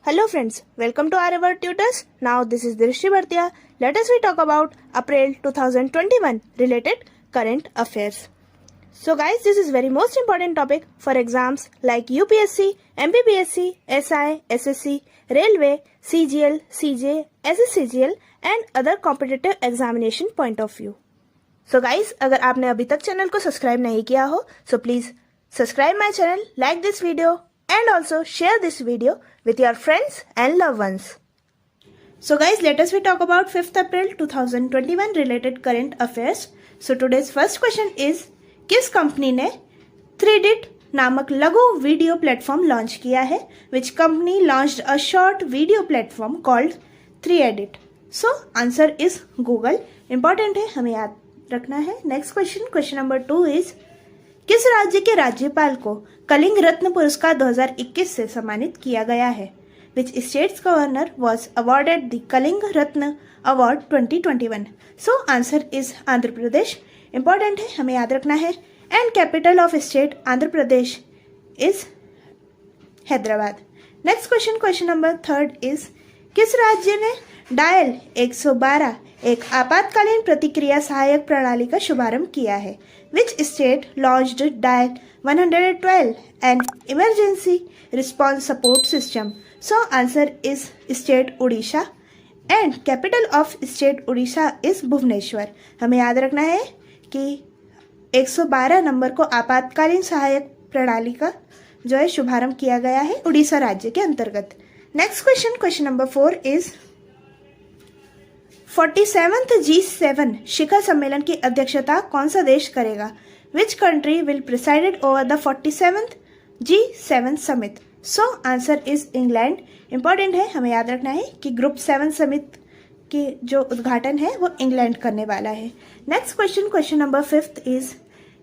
Hello friends, welcome to our tutors. Now this is Drishti Bhartia. Let us we talk about April 2021 related current affairs. So guys, this is very most important topic for exams like UPSC, MPPSC, SI, SSC, Railway, CGL, CJ, SSCGL and other competitive examination point of view. So guys, अगर आपने अभी तक channel को subscribe नहीं किया हो, so please subscribe my channel, like this video and also share this video with your friends and loved ones. So guys, let us we talk about 5th April 2021 related current affairs. So today's first question is, किस company ने 3edit नामक लघु video platform launch किया है? Which company launched a short video platform called 3edit? So answer is Google. Important है, हमें याद रखना है. Next question, question number 2 is, किस राज्य के राज्यपाल को कलिंग रत्न पुरस्कार 2021 से सम्मानित किया गया है? Which state's governor was awarded the Kalinga Ratna award 2021? So answer is Andhra Pradesh. Important है, हमें याद रखना है. And capital of state Andhra Pradesh is Hyderabad. Next question, question number 3 is, किस राज्य ने डायल 112 एक आपातकालीन प्रतिक्रिया सहायक प्रणाली का शुभारंभ किया है? Which state launched dial 112 an emergency response support system? So answer is state Odisha and capital of state Odisha is Bhubaneswar. हमें याद रखना है कि 112 नंबर को आपातकालीन सहायक प्रणाली का जो है शुभारंभ किया गया है उड़ीसा राज्य के अंतर्गत. Next question, question number 4 is, 47th G7 शिखर सम्मेलन की अध्यक्षता कौन सा देश करेगा? Which country will presided over the 47th G7 summit? So answer is England. Important है, हमें याद रखना है कि ग्रुप 7 समिट की जो उद्घाटन है वो इंग्लैंड करने वाला है. Next question, question number 5 is,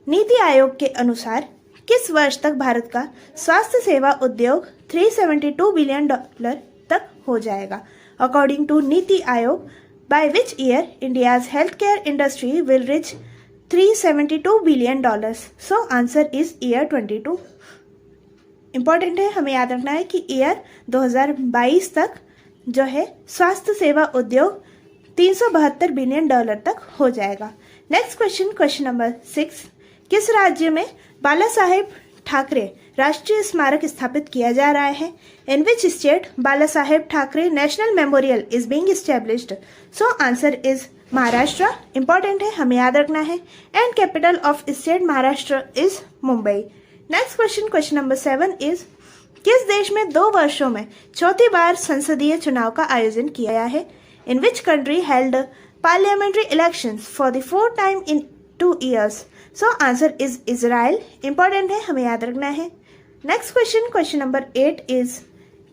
NITI Aayog के अनुसार किस वर्ष तक भारत का स्वास्थ्य सेवा उद्योग $372 बिलियन तक हो जाएगा? According to NITI Aayog, by which year India's healthcare industry will reach $372 billion? So answer is year 22. Important है, हमें याद रखना है कि ईयर 2022 तक जो है स्वास्थ्य सेवा उद्योग $372 बिलियन तक हो जाएगा. नेक्स्ट क्वेश्चन, क्वेश्चन नंबर 6, किस राज्य में बाला साहेब ठाकरे राष्ट्रीय स्मारक स्थापित किया जा रहा है? In which state Balasaheb Thackeray national memorial is being established? So answer is Maharashtra. Important है, हमें याद रखना है. And capital of state Maharashtra is Mumbai. Next question, question number 7 is, किस देश में 2 वर्षों में चौथी बार संसदीय चुनाव का आयोजन किया गया है? In which country held parliamentary elections for the 4th time in 2 years? So answer is Israel. Important है, हमें याद रखना है. Next question, question number 8 is,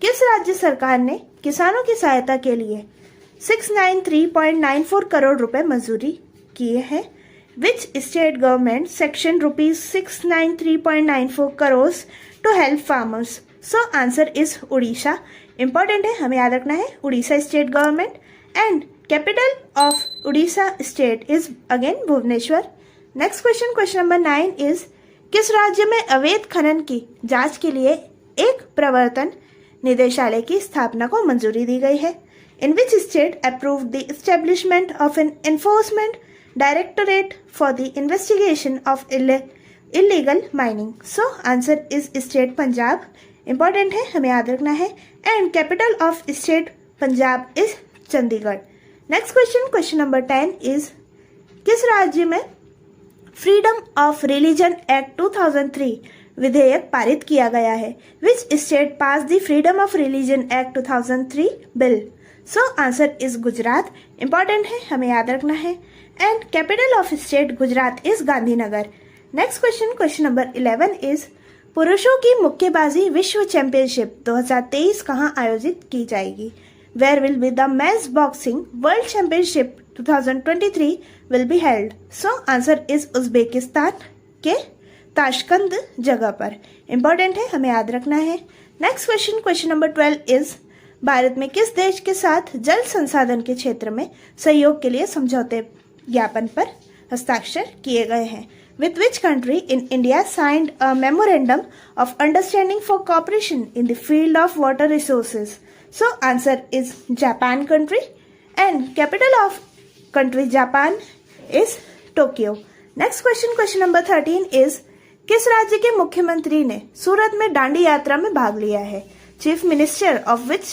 किस राज्य सरकार ने किसानों की सहायता के लिए 693.94 करोड़ रुपए मंजूरी किए हैं? Which state government sanctioned ₹693.94 crore to help farmers? So answer is Odisha. Important है, हमें याद रखना है, Odisha state government. And capital of Odisha state is again Bhubaneswar. Next question, question number 9 is, किस राज्य में अवैध खनन की जांच के लिए एक प्रवर्तन निदेशालय की स्थापना को मंजूरी दी गई है? In which state approved the establishment of an enforcement directorate for the investigation of illegal mining? So answer is state Punjab. Important है, हमें याद रखना है. And capital of state Punjab is Chandigarh. Next question, question number 10 is, किस राज्य में freedom of religion act 2003 विधेयक पारित किया गया है? Which state pass the freedom of religion act 2003 bill? So answer is Gujarat. Important है, हमें याद रखना है. And capital of state Gujarat is Gandhinagar. Next question, question number 11 is, पुरुषों की मुक्केबाजी विश्व चैंपियनशिप 2023 कहाँ आयोजित की जाएगी? Where will be the men's boxing world championship 2023 will be held? So answer is Uzbekistan के ताशकंद जगह पर. इंपॉर्टेंट है, हमें याद रखना है. Next question, question number 12 is, Bharat में किस देश के साथ जल संसाधन के क्षेत्र में सहयोग के लिए समझौते ज्ञापन पर हस्ताक्षर किए गए हैं? With which country in India signed a memorandum of understanding for cooperation in the field of water resources? So answer is Japan country, and capital of country Japan is Tokyo. Next question, question number 13 is किस राज्य के मुख्यमंत्री ने सूरत में दांडी यात्रा में भाग लिया है? Chief minister of which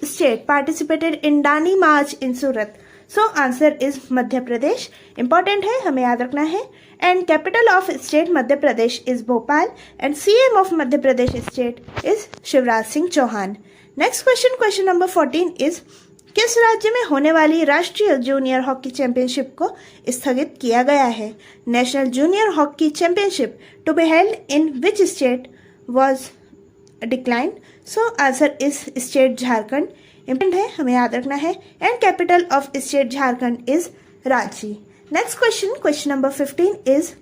state participated in Dandi march in Surat? So answer is Madhya Pradesh. Important है, हमें याद रखना है. And capital of state Madhya Pradesh is Bhopal, and CM of Madhya Pradesh state is Shivraj Singh Chouhan. Next question, question number 14 is किस राज्य में होने वाली राष्ट्रीय जूनियर हॉकी चैंपियनशिप को स्थगित किया गया है? National junior hockey championship to be held in which state was declined? So answer is state Jharkhand. Important है, हमें याद रखना है. And capital of state Jharkhand is Ranchi. Next question, question number 15 is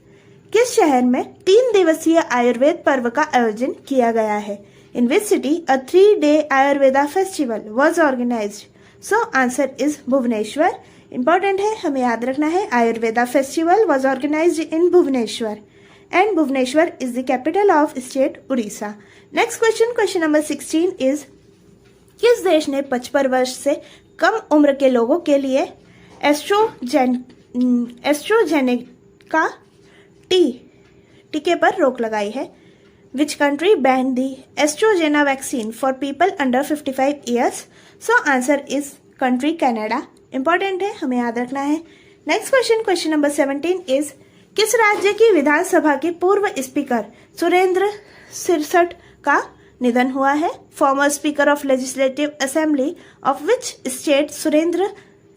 किस शहर में 3 दिवसीय आयुर्वेद पर्व का आयोजन किया गया है? In which city a 3-day Ayurveda festival was organized? So answer is Bhubaneswar. Important है, हमें याद रखना है. Ayurveda festival was organized in Bhubaneswar, and Bhubaneswar is the capital of state Orissa. Next question, question number 16 is किस देश ने 55 वर्ष से कम उम्र के लोगों के लिए एस्ट्रोजेनेका टीके पर रोक लगाई है? Which country ban the AstraZeneca vaccine for people under 55 years? So answer is country Canada. Important है, हमें याद रखना है. Next question, question number 17 is किस राज्य की विधानसभा के पूर्व स्पीकर सुरेंद्र सिरसट का निधन हुआ है? Former speaker of legislative assembly of which state Surendra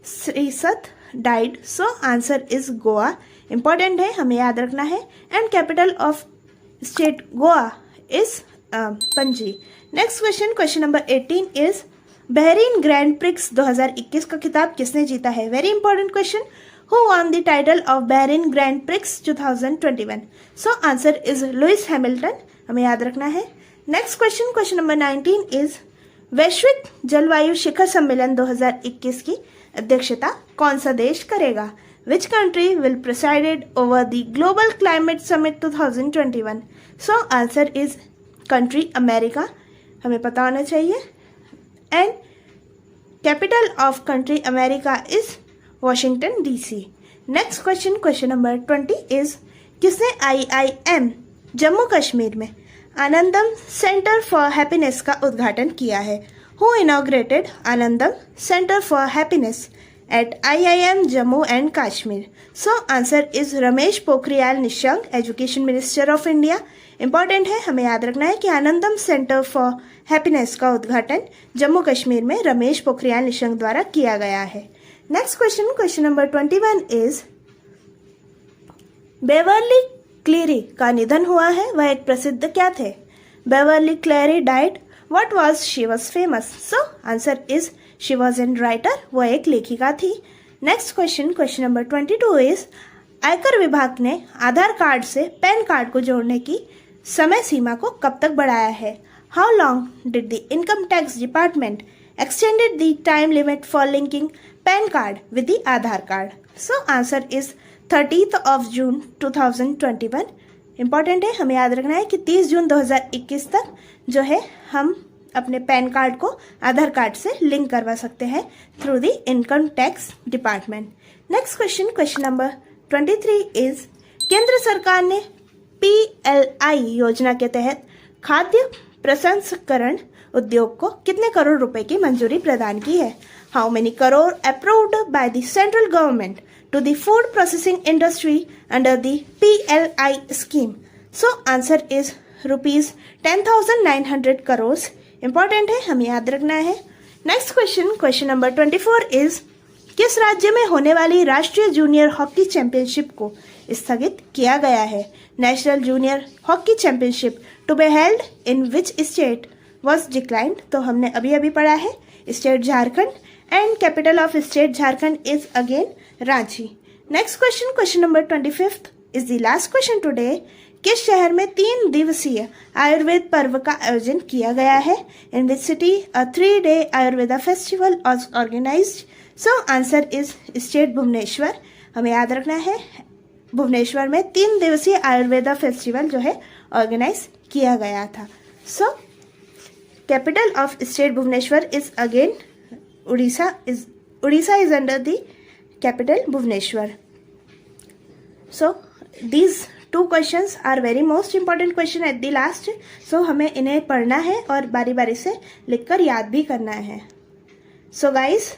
Sirsat died? So answer is Goa. Important है, हमें याद रखना है. And capital of state Goa is Panaji. Next question, question number 18 is Bahrain Grand Prix 2021 का खिताब किसने जीता है? Very important question. Who won the title of Bahrain Grand Prix 2021? So answer is Lewis Hamilton. हमें याद रखना है. Next question, question number 19 is वैश्विक जलवायु शिखर सम्मेलन 2021 की अध्यक्षता कौन सा देश करेगा? Which country will presided over the global climate summit 2021? So answer is country America. हमें पता होना चाहिए. And capital of country America is Washington DC. Next question, question number 20 is किसने IIM जम्मू कश्मीर में आनंदम सेंटर फॉर हैप्पीनेस का उद्घाटन किया है? Who inaugurated Anandam centre for happiness at IIM Jammu and Kashmir? So answer is Ramesh Pokhriyal Nishank, education minister of India. Important है, हमें याद रखना है कि आनंदम सेंटर फॉर हैप्पीनेस का उद्घाटन जम्मू कश्मीर में रमेश पोखरियाल निशंक द्वारा किया गया है. Next question, question number 21 is Beverley Cleary का निधन हुआ है, वह एक प्रसिद्ध क्या थे? Beverley Cleary died. What was she was famous? So answer is she was an writer, वह एक लेखिका थी. Next question, question number 22 is आयकर विभाग ने आधार कार्ड से पैन कार्ड को जोड़ने की समय सीमा को कब तक बढ़ाया है? How long did the income tax department extended the time limit for linking PAN card with the Aadhaar card? So answer is 30th of June 2021. Important है, हमें याद रखना है कि 30 जून 2021 तक जो है हम अपने पैन कार्ड को आधार कार्ड से लिंक करवा सकते हैं through the income tax department. Next question, question number 23 is केंद्र सरकार ने PLI योजना के तहत खाद्य प्रसंस्करण उद्योग को कितने करोड़ रुपए की मंजूरी प्रदान की है? How many crore approved by the central government to the food processing industry under the PLI scheme? So answer is rupees 10,900 crore. Important है, हमें याद रखना है. Next question, question number 24 is किस राज्य में होने वाली राष्ट्रीय जूनियर हॉकी चैंपियनशिप को स्थगित किया गया है? National junior hockey championship to be held in which state was declined? तो हमने अभी अभी पढ़ा है state Jharkhand, and capital of state Jharkhand is again Ranchi. Next question, question number 25 is the last question today. किस शहर में 3 दिवसीय आयुर्वेद पर्व का आयोजन किया गया है? In which city a 3-day Ayurveda festival was organized? So answer is state Bhubaneswar. हमें याद रखना है भुवनेश्वर में 3 दिवसीय आयुर्वेदा फेस्टिवल जो है ऑर्गेनाइज किया गया था। So capital of state Bhubaneswar is again Orissa is under the capital Bhubaneswar. So these 2 questions are very most important question at the last. So हमें इन्हें पढ़ना है और बारी बारी से लिखकर याद भी करना है। So guys,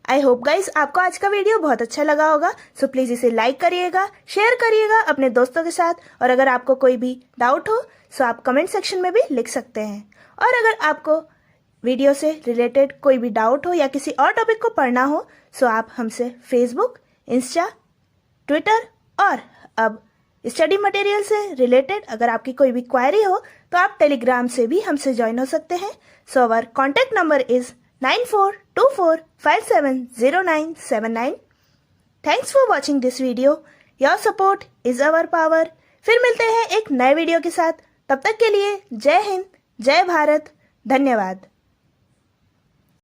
I hope guys आपको आज का वीडियो बहुत अच्छा लगा होगा। सो प्लीज़ इसे लाइक करिएगा, शेयर करिएगा अपने दोस्तों के साथ, और अगर आपको कोई भी डाउट हो सो आप कमेंट सेक्शन में भी लिख सकते हैं। और अगर आपको वीडियो से रिलेटेड कोई भी डाउट हो या किसी और टॉपिक को पढ़ना हो सो आप हमसे फेसबुक, इंस्टा, ट्विटर और अब स्टडी मटेरियल से रिलेटेड अगर आपकी कोई भी क्वेरी हो तो आप टेलीग्राम से भी हमसे ज्वाइन हो सकते हैं। So our contact number is 9424570979। Thanks for watching this video. Your support is our power. फिर मिलते हैं एक नए वीडियो के साथ। तब तक के लिए जय हिंद, जय भारत, धन्यवाद।